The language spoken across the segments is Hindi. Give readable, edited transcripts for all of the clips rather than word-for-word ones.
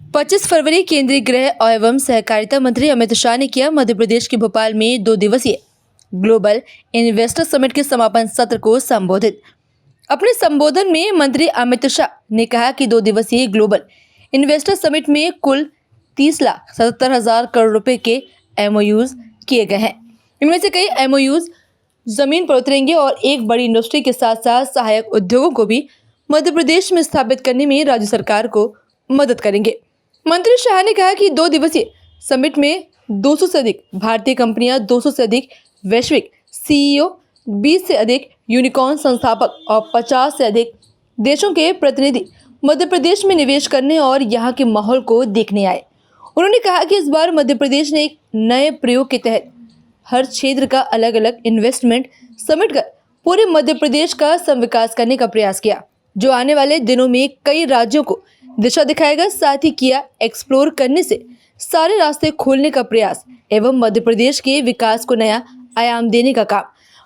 25 फरवरी केंद्रीय गृह एवं सहकारिता मंत्री अमित शाह ने किया मध्य प्रदेश के भोपाल में 2 दिवसीय ग्लोबल इन्वेस्टर समिट के समापन सत्र को संबोधित। अपने संबोधन में मंत्री अमित शाह ने कहा कि 2 दिवसीय ग्लोबल इन्वेस्टर समिट में कुल 30,77,000 करोड़ रुपए के एमओयूज किए गए हैं। इनमें से कई एमओयूज जमीन पर उतरेंगे और एक बड़ी इंडस्ट्री के साथ साथ सहायक उद्योगों को भी मध्य प्रदेश में स्थापित करने में राज्य सरकार को मदद करेंगे। मंत्री शाह ने कहा कि 2 दिवसीय समिट में 200 से अधिक भारतीय कंपनियां, 200 से अधिक वैश्विक सीईओ, 20 से अधिक यूनिकॉर्न संस्थापक और 50 से अधिक देशों के प्रतिनिधि मध्य प्रदेश में निवेश करने और यहां के माहौल को देखने आए। उन्होंने कहा कि इस बार मध्य प्रदेश ने एक नए प्रयोग के तहत हर क्षेत्र का अलग अलग इन्वेस्टमेंट समेट कर पूरे मध्य प्रदेश का समविकास करने का प्रयास किया, जो आने वाले दिनों में कई राज्यों को दिशा दिखाएगा। साथ ही किया एक्सप्लोर करने से सारे रास्ते खोलने का प्रयास एवं मध्य प्रदेश के विकास को नया आयाम देने का काम।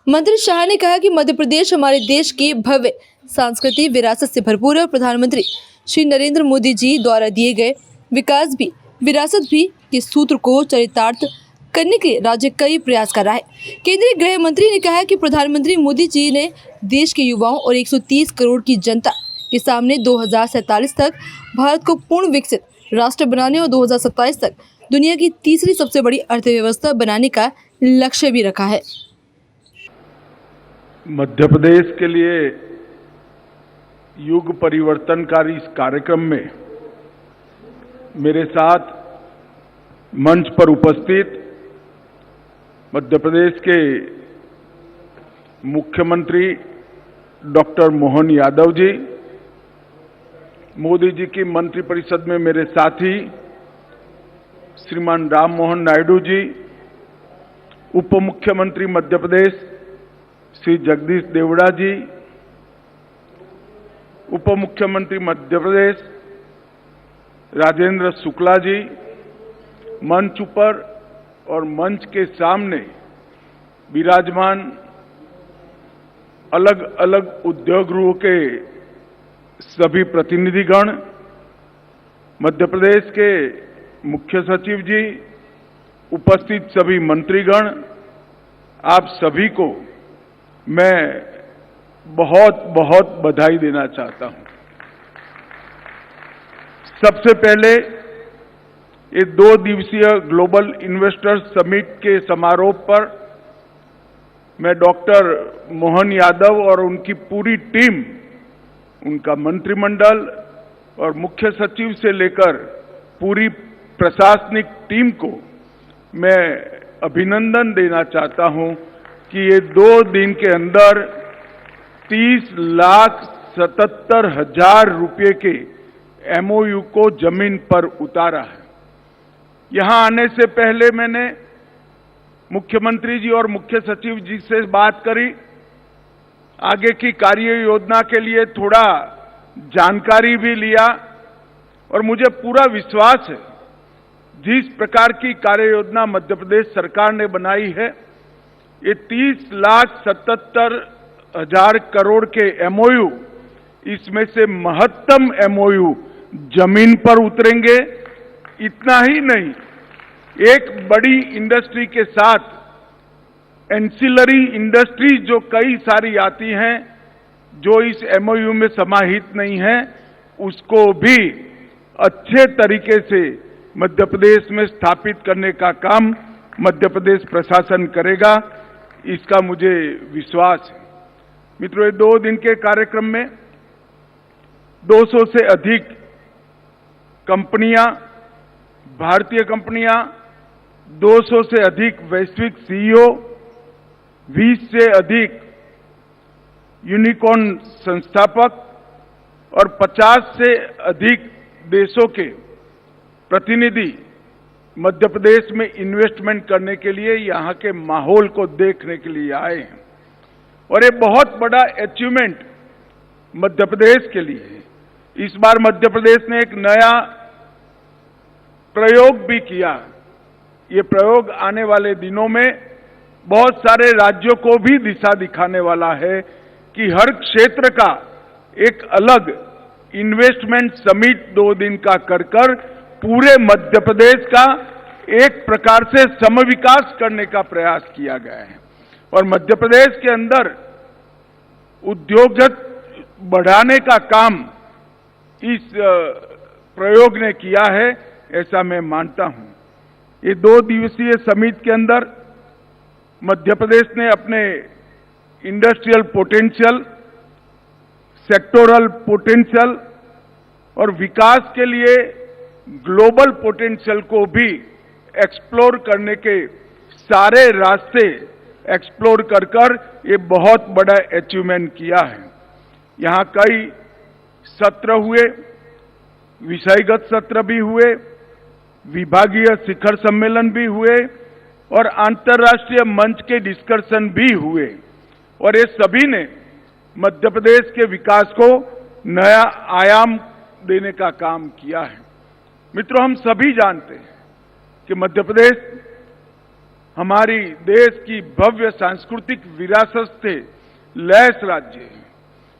मंत्री शाह ने कहा कि मध्य प्रदेश हमारे देश की भव्य सांस्कृतिक विरासत से भरपूर है और प्रधानमंत्री श्री नरेंद्र मोदी जी द्वारा दिए गए विकास भी विरासत भी के सूत्र को चरितार्थ करने के लिए राज्य कई प्रयास कर रहा है। केंद्रीय गृह मंत्री ने कहा कि प्रधानमंत्री मोदी जी ने देश के युवाओं और 130 करोड़ की जनता के सामने 2047 तक भारत को पूर्ण विकसित राष्ट्र बनाने और 2027 तक दुनिया की तीसरी सबसे बड़ी अर्थव्यवस्था बनाने का लक्ष्य भी रखा है। मध्य प्रदेश के लिए युग परिवर्तनकारी इस कार्यक्रम में मेरे साथ मंच पर उपस्थित मध्य प्रदेश के मुख्यमंत्री डॉक्टर मोहन यादव जी, मोदी जी की मंत्रिपरिषद में मेरे साथी श्रीमान राम मोहन नायडू जी, उप मुख्यमंत्री मध्य प्रदेश श्री जगदीश देवड़ा जी, उप मुख्यमंत्री मध्य प्रदेश राजेंद्र शुक्ला जी, मंच पर और मंच के सामने विराजमान अलग अलग उद्योग गृहों के सभी प्रतिनिधिगण, मध्य प्रदेश के मुख्य सचिव जी, उपस्थित सभी मंत्रीगण, आप सभी को मैं बहुत बहुत बधाई देना चाहता हूं। सबसे पहले ये 2 दिवसीय ग्लोबल इन्वेस्टर्स समिट के समारोह पर मैं डॉक्टर मोहन यादव और उनकी पूरी टीम, उनका मंत्रिमंडल और मुख्य सचिव से लेकर पूरी प्रशासनिक टीम को मैं अभिनंदन देना चाहता हूं कि ये 2 दिन के अंदर 30,77,000 रुपये के एमओयू को जमीन पर उतारा है। यहां आने से पहले मैंने मुख्यमंत्री जी और मुख्य सचिव जी से बात करी, आगे की कार्य योजना के लिए थोड़ा जानकारी भी लिया और मुझे पूरा विश्वास है जिस प्रकार की कार्य योजना मध्य प्रदेश सरकार ने बनाई है, ये 30,77,000 करोड़ के एमओयू, इसमें से महत्तम एमओयू जमीन पर उतरेंगे। इतना ही नहीं, एक बड़ी इंडस्ट्री के साथ एंसिलरी इंडस्ट्रीज जो कई सारी आती हैं, जो इस एमओयू में समाहित नहीं है, उसको भी अच्छे तरीके से मध्य प्रदेश में स्थापित करने का काम मध्य प्रदेश प्रशासन करेगा, इसका मुझे विश्वास है। मित्रों, ये 2 दिन के कार्यक्रम में 200 से अधिक कंपनियां, भारतीय कंपनियां, 200 से अधिक वैश्विक सीईओ, 20 से अधिक यूनिकॉर्न संस्थापक और 50 से अधिक देशों के प्रतिनिधि मध्य प्रदेश में इन्वेस्टमेंट करने के लिए, यहां के माहौल को देखने के लिए आए हैं और ये बहुत बड़ा अचीवमेंट मध्य प्रदेश के लिए है। इस बार मध्य प्रदेश ने एक नया प्रयोग भी किया। ये प्रयोग आने वाले दिनों में बहुत सारे राज्यों को भी दिशा दिखाने वाला है कि हर क्षेत्र का एक अलग इन्वेस्टमेंट समिट 2 दिन का कर पूरे मध्य प्रदेश का एक प्रकार से समविकास करने का प्रयास किया गया है और मध्य प्रदेश के अंदर उद्योग बढ़ाने का काम इस प्रयोग ने किया है, ऐसा मैं मानता हूं। ये 2 दिवसीय समिट के अंदर मध्य प्रदेश ने अपने इंडस्ट्रियल पोटेंशियल, सेक्टोरल पोटेंशियल और विकास के लिए ग्लोबल पोटेंशियल को भी एक्सप्लोर करने के सारे रास्ते एक्सप्लोर कर ये बहुत बड़ा अचीवमेंट किया है। यहां कई सत्र हुए, विषयगत सत्र भी हुए, विभागीय शिखर सम्मेलन भी हुए और अंतर्राष्ट्रीय मंच के डिस्कशन भी हुए और ये सभी ने मध्य प्रदेश के विकास को नया आयाम देने का काम किया है। मित्रों, हम सभी जानते हैं कि मध्य प्रदेश हमारी देश की भव्य सांस्कृतिक विरासत से लैस राज्य है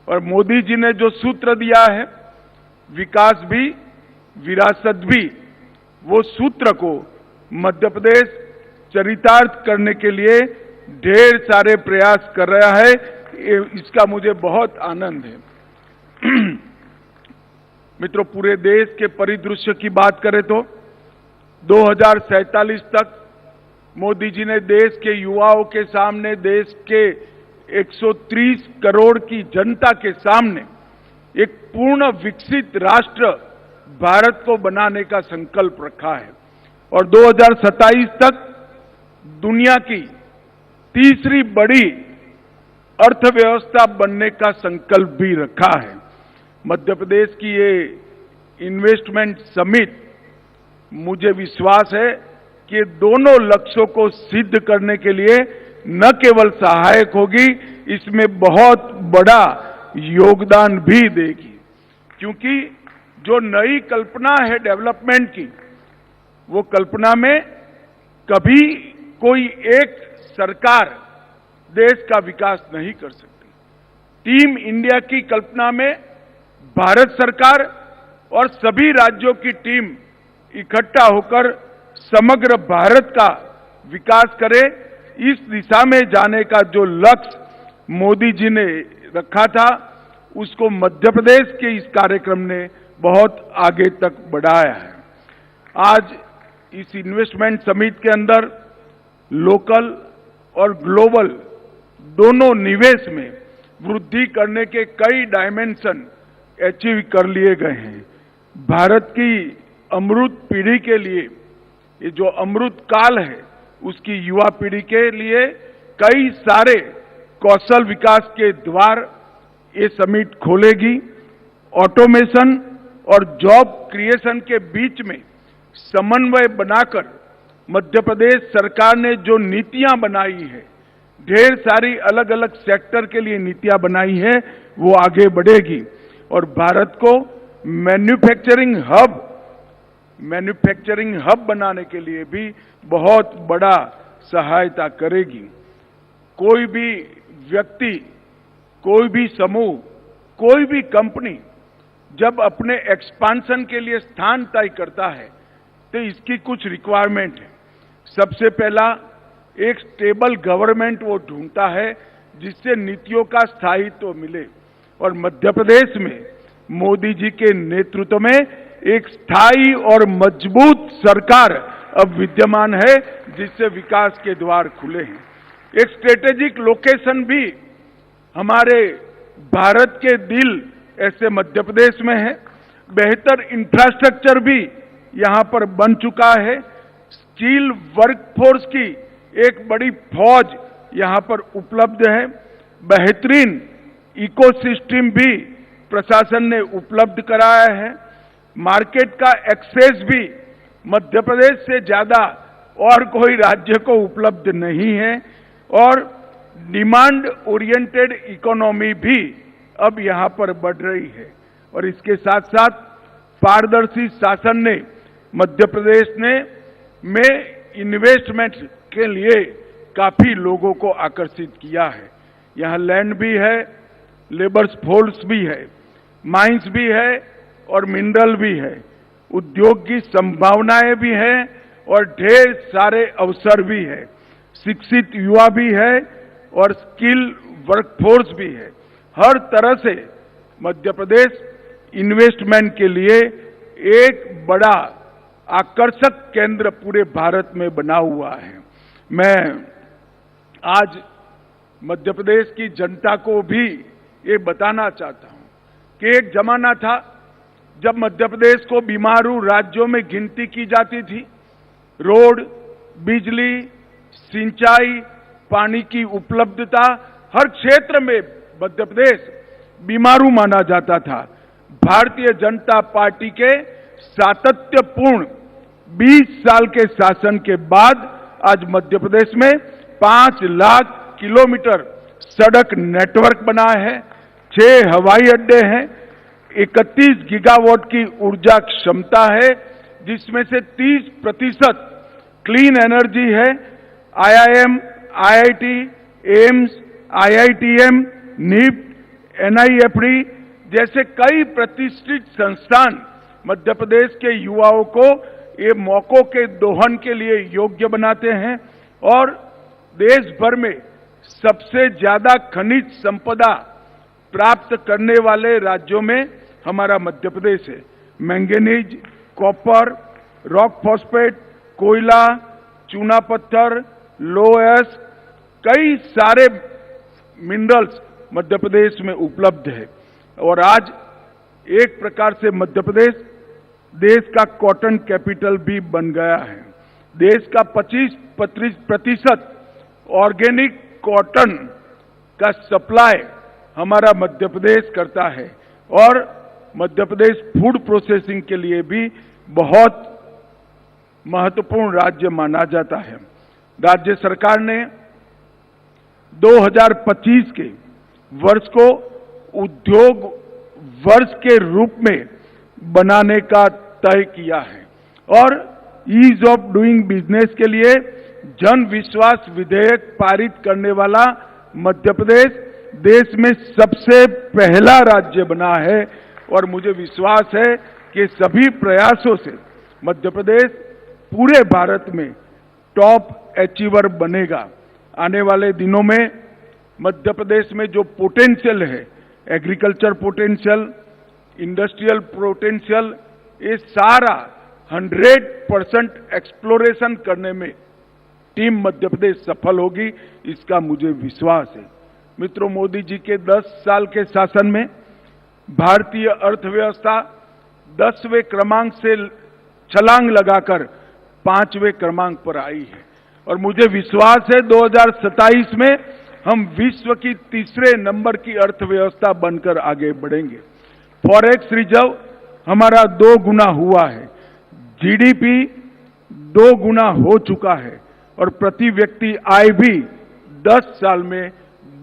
और मोदी जी ने जो सूत्र दिया है, विकास भी विरासत भी, वो सूत्र को मध्य प्रदेश चरितार्थ करने के लिए ढेर सारे प्रयास कर रहा है। इसका मुझे बहुत आनंद है। मित्रों, पूरे देश के परिदृश्य की बात करें तो 2047 तक मोदी जी ने देश के युवाओं के सामने, देश के 130 करोड़ की जनता के सामने एक पूर्ण विकसित राष्ट्र भारत को बनाने का संकल्प रखा है और 2027 तक दुनिया की तीसरी बड़ी अर्थव्यवस्था बनने का संकल्प भी रखा है। मध्य प्रदेश की ये इन्वेस्टमेंट समिट, मुझे विश्वास है कि दोनों लक्ष्यों को सिद्ध करने के लिए न केवल सहायक होगी, इसमें बहुत बड़ा योगदान भी देगी, क्योंकि जो नई कल्पना है डेवलपमेंट की, वो कल्पना में कभी कोई एक सरकार देश का विकास नहीं कर सकती। टीम इंडिया की कल्पना में भारत सरकार और सभी राज्यों की टीम इकट्ठा होकर समग्र भारत का विकास करे, इस दिशा में जाने का जो लक्ष्य मोदी जी ने रखा था, उसको मध्य प्रदेश के इस कार्यक्रम ने बहुत आगे तक बढ़ाया है। आज इस इन्वेस्टमेंट समिट के अंदर लोकल और ग्लोबल दोनों निवेश में वृद्धि करने के कई डायमेंशन अचीव कर लिए गए हैं। भारत की अमृत पीढ़ी के लिए, ये जो अमृत काल है, उसकी युवा पीढ़ी के लिए कई सारे कौशल विकास के द्वार ये समिट खोलेगी। ऑटोमेशन और जॉब क्रिएशन के बीच में समन्वय बनाकर मध्य प्रदेश सरकार ने जो नीतियां बनाई है, ढेर सारी अलग अलग सेक्टर के लिए नीतियां बनाई है, वो आगे बढ़ेगी और भारत को मैन्युफैक्चरिंग हब बनाने के लिए भी बहुत बड़ा सहायता करेगी। कोई भी व्यक्ति, कोई भी समूह, कोई भी कंपनी जब अपने एक्सपांशन के लिए स्थान तय करता है तो इसकी कुछ रिक्वायरमेंट है। सबसे पहला, एक स्टेबल गवर्नमेंट वो ढूंढता है जिससे नीतियों का स्थायित्व मिले और मध्य प्रदेश में मोदी जी के नेतृत्व में एक स्थायी और मजबूत सरकार अब विद्यमान है, जिससे विकास के द्वार खुले हैं। एक स्ट्रेटेजिक लोकेशन भी हमारे भारत के दिल ऐसे मध्य प्रदेश में है। बेहतर इंफ्रास्ट्रक्चर भी यहां पर बन चुका है। स्किल वर्कफोर्स की एक बड़ी फौज यहां पर उपलब्ध है। बेहतरीन इकोसिस्टम भी प्रशासन ने उपलब्ध कराया है। मार्केट का एक्सेस भी मध्य प्रदेश से ज्यादा और कोई राज्य को उपलब्ध नहीं है और डिमांड ओरिएंटेड इकोनॉमी भी अब यहां पर बढ़ रही है और इसके साथ साथ पारदर्शी शासन ने मध्य प्रदेश में इन्वेस्टमेंट के लिए काफी लोगों को आकर्षित किया है। यहां लैंड भी है, लेबर फोर्स भी है, माइंस भी है और मिनरल भी है। उद्योग की संभावनाएं भी हैं और ढेर सारे अवसर भी है। शिक्षित युवा भी है और स्किल वर्कफोर्स भी है। हर तरह से मध्य प्रदेश इन्वेस्टमेंट के लिए एक बड़ा आकर्षक केंद्र पूरे भारत में बना हुआ है। मैं आज मध्य प्रदेश की जनता को भी ये बताना चाहता हूं कि एक जमाना था जब मध्य प्रदेश को बीमारू राज्यों में गिनती की जाती थी। रोड, बिजली, सिंचाई, पानी की उपलब्धता, हर क्षेत्र में मध्य प्रदेश बीमारू माना जाता था। भारतीय जनता पार्टी के सातत्यपूर्ण 20 साल के शासन के बाद आज मध्य प्रदेश में 5 लाख किलोमीटर सड़क नेटवर्क बना है, 6 हवाई अड्डे हैं, 31 गीगावाट की ऊर्जा क्षमता है, जिसमें से 30% क्लीन एनर्जी है। IIM, IIT, AIIMS, IITM, NIFT, NIFD जैसे कई प्रतिष्ठित संस्थान मध्य प्रदेश के युवाओं को ये मौकों के दोहन के लिए योग्य बनाते हैं और देश भर में सबसे ज्यादा खनिज संपदा प्राप्त करने वाले राज्यों में हमारा मध्य प्रदेश है। मैंगनीज, कॉपर, रॉक फॉस्फेट, कोयला, चूना पत्थर, लोहस, कई सारे मिनरल्स मध्य प्रदेश में उपलब्ध है और आज एक प्रकार से मध्य प्रदेश देश का कॉटन कैपिटल भी बन गया है। देश का 25% ऑर्गेनिक कॉटन का सप्लाई हमारा मध्य प्रदेश करता है और मध्य प्रदेश फूड प्रोसेसिंग के लिए भी बहुत महत्वपूर्ण राज्य माना जाता है। राज्य सरकार ने 2025 के वर्ष को उद्योग वर्ष के रूप में बनाने का तय किया है और ईज ऑफ डूइंग बिजनेस के लिए जन विश्वास विधेयक पारित करने वाला मध्य प्रदेश देश में सबसे पहला राज्य बना है और मुझे विश्वास है कि सभी प्रयासों से मध्य प्रदेश पूरे भारत में टॉप अचीवर बनेगा। आने वाले दिनों में मध्य प्रदेश में जो पोटेंशियल है, एग्रीकल्चर पोटेंशियल, इंडस्ट्रियल पोटेंशियल, ये सारा 100% एक्सप्लोरेशन करने में टीम मध्य प्रदेश सफल होगी, इसका मुझे विश्वास है। मित्रों, मोदी जी के 10 साल के शासन में भारतीय अर्थव्यवस्था 10वें क्रमांक से छलांग लगाकर 5वें क्रमांक पर आई है और मुझे विश्वास है 2027 में हम विश्व की 3रे नंबर की अर्थव्यवस्था बनकर आगे बढ़ेंगे। फॉरेक्स रिजर्व हमारा 2 गुना हुआ है, जीडीपी 2 गुना हो चुका है और प्रति व्यक्ति आय भी 10 साल में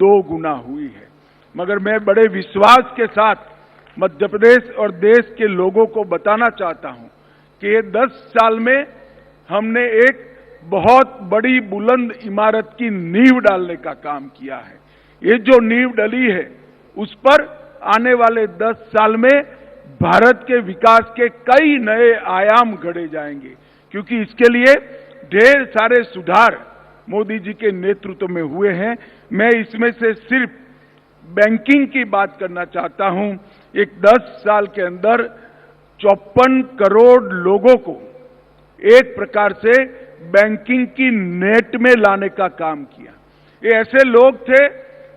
2 गुना हुई है। मगर मैं बड़े विश्वास के साथ मध्य प्रदेश और देश के लोगों को बताना चाहता हूं कि ये 10 साल में हमने एक बहुत बड़ी बुलंद इमारत की नींव डालने का काम किया है। ये जो नींव डली है उस पर आने वाले 10 साल में भारत के विकास के कई नए आयाम गढ़े जाएंगे, क्योंकि इसके लिए ढेर सारे सुधार मोदी जी के नेतृत्व में हुए हैं। मैं इसमें से सिर्फ बैंकिंग की बात करना चाहता हूं। एक 10 साल के अंदर 54 करोड़ लोगों को एक प्रकार से बैंकिंग की नेट में लाने का काम किया। ये ऐसे लोग थे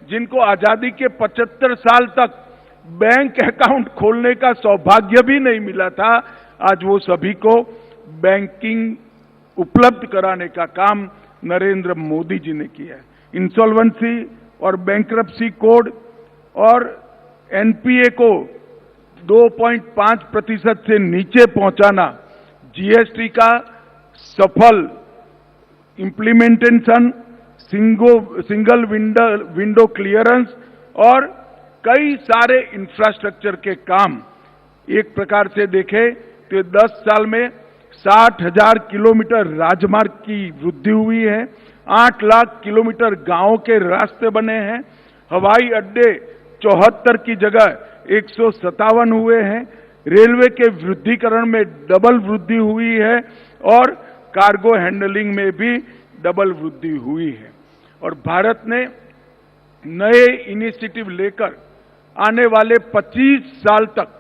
जिनको आजादी के 75 साल तक बैंक अकाउंट खोलने का सौभाग्य भी नहीं मिला था। आज वो सभी को बैंकिंग उपलब्ध कराने का काम नरेंद्र मोदी जी ने किया है। इंसॉल्वेंसी और बैंक्रप्सी कोड और एनपीए को 2.5% से नीचे पहुंचाना, जीएसटी का सफल इम्प्लीमेंटेशन, सिंगल विंडो क्लियरेंस और कई सारे इंफ्रास्ट्रक्चर के काम, एक प्रकार से देखें तो 10 साल में 60,000 किलोमीटर राजमार्ग की वृद्धि हुई है, 8 लाख किलोमीटर गांवों के रास्ते बने हैं, हवाई अड्डे 74 की जगह 157 हुए हैं, रेलवे के वृद्धिकरण में डबल वृद्धि हुई है और कार्गो हैंडलिंग में भी डबल वृद्धि हुई है। और भारत ने नए इनिशिएटिव लेकर आने वाले 25 साल तक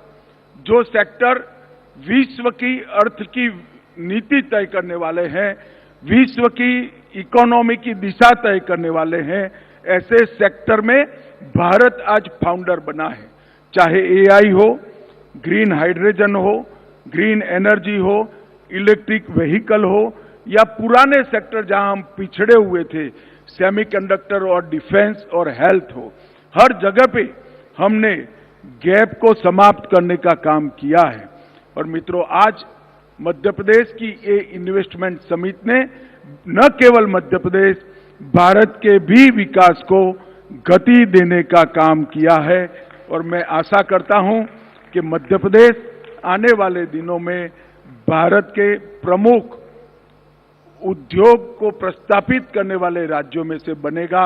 जो सेक्टर विश्व की अर्थ की नीति तय करने वाले हैं, विश्व की इकोनॉमी की दिशा तय करने वाले हैं, ऐसे सेक्टर में भारत आज फाउंडर बना है। चाहे एआई हो, ग्रीन हाइड्रोजन हो, ग्रीन एनर्जी हो, इलेक्ट्रिक व्हीकल हो, या पुराने सेक्टर जहां हम पिछड़े हुए थे, सेमीकंडक्टर और डिफेंस और हेल्थ हो, हर जगह पे हमने गैप को समाप्त करने का काम किया है। और मित्रों, आज मध्य प्रदेश की ये इन्वेस्टमेंट समिट ने न केवल मध्य प्रदेश, भारत के भी विकास को गति देने का काम किया है। और मैं आशा करता हूं कि मध्य प्रदेश आने वाले दिनों में भारत के प्रमुख उद्योग को प्रस्तापित करने वाले राज्यों में से बनेगा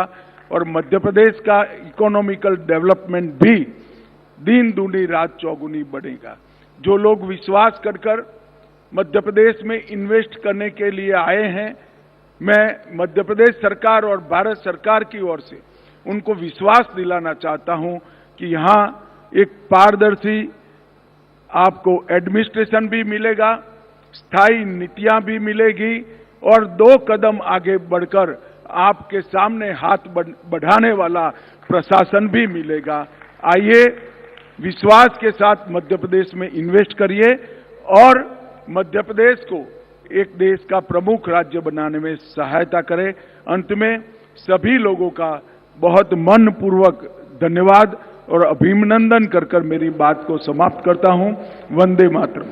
और मध्य प्रदेश का इकोनॉमिकल डेवलपमेंट भी दिन दूनी रात चौगुनी बढ़ेगा। जो लोग विश्वास कर मध्य प्रदेश में इन्वेस्ट करने के लिए आए हैं, मैं मध्य प्रदेश सरकार और भारत सरकार की ओर से उनको विश्वास दिलाना चाहता हूं कि यहां एक पारदर्शी आपको एडमिनिस्ट्रेशन भी मिलेगा, स्थायी नीतियां भी मिलेगी और 2 कदम आगे बढ़कर आपके सामने हाथ बढ़ाने वाला प्रशासन भी मिलेगा। आइए विश्वास के साथ मध्य प्रदेश में इन्वेस्ट करिए और मध्य प्रदेश को एक देश का प्रमुख राज्य बनाने में सहायता करें। अंत में सभी लोगों का बहुत मनपूर्वक धन्यवाद और अभिनंदन कर मेरी बात को समाप्त करता हूं। वंदे मातरम।